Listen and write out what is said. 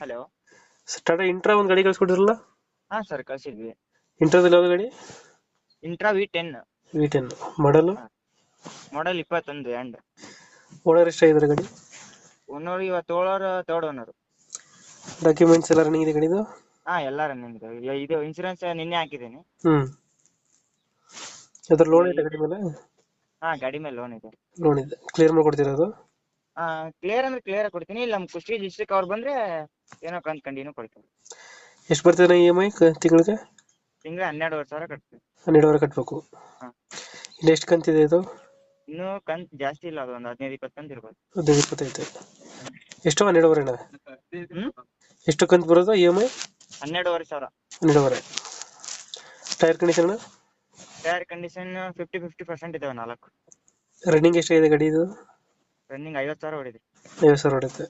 Hello. Tata intra ಒಂದು ಗಾಡಿ ಕಳ್ಸ್ಕೊಟ್ಟಿರಲ್ಲ. ಹಾ ಸರ್ ಕಳ್ಸಿದ್ವಿ. ಇಂಟ್ರಾದಲ್ಲಿ ಯಾವ್ದು ಗಾಡಿ? Intra V10. V10 ಮಾಡಲು. Model 21 end. ಓನರ್ ಎಷ್ಟಾಗಿದ್ದಾರೆ ಗಾಡಿ? ಓನರ್ ಇವತ್ತು ಏಳೋರ್ ತರ್ಡ್ ಓನರ್. ಡಾಕ್ಯುಮೆಂಟ್ಸ್ ಎಲ್ಲ ರನ್ನಿಂಗ್ ಇದೆ ಗಾಡಿದು? ಹಾ ಎಲ್ಲ ರನ್ನಿಂಗ್ ಇದೆ. ಇದು ಇನ್ಸೂರೆನ್ಸ್ ನಿನ್ನೆ ಹಾಕಿದ್ದೀನಿ. ಅದ್ರ ಲೋನ್ ಐತೆ ಗಾಡಿ ಮೇಲೆ? ಹಾ ಗಾಡಿ ಮೇಲೆ ಲೋನ್ ಇದೆ. ಲೋನ್ ಇದೆ, ಕ್ಲಿಯರ್ ಮಾಡ್ಕೊಡ್ತೀರಾ ಅದು? ಕ್ಲಿಯರ್ ಅಂದ್ರೆ ಕ್ಲಿಯರ್ ಕೊಡ್ತೀನಿ, ಇಲ್ಲ ನಮ್ಮ ಕುಷ್ಟಗಿ ಡಿಸ್ಟ್ರಿಕ್ಟ್ ಅವ್ರು ಬಂದ್ರೆ ಏನೋ ಕಂಟಿನ್ಯೂ ಕೊಡ್ತೀನಿ. ಎಷ್ಟು ಬರ್ತದೆ EMI ತಿಂಗಳಿಗೆ? ತಿಂಗಳ 12,000 ಕಟ್ತೀನಿ. 12,000 ಕಟ್ಟಬೇಕು. ಹಾ. ಇನ್ನು ಎಷ್ಟು ಕಂತಿದೆ ಇದು? ಇನ್ನೂ ಕಂತ್ ಜಾಸ್ತಿ ಇಲ್ಲ, ಅದು ಒಂದು 15-20 ಕಂತು ಇರ್ಬೋದು. 15-20 ಐತೆ. ಎಷ್ಟು 12,500? ಎಷ್ಟು ಕಂತು ಬರೋದು EMI? 12,500. 12,500. Tyre condition? Tyre condition 50% ಇದಾವೆ 4. ರನ್ನಿಂಗ್ ಎಷ್ಟಾಗಿದೆ ಗಾಡಿ ಇದು? ರನ್ನಿಂಗ್ 50,000 ಹೊಡಿದೆ. 50,000 ಹೊಡೆಯುತ್ತೆ.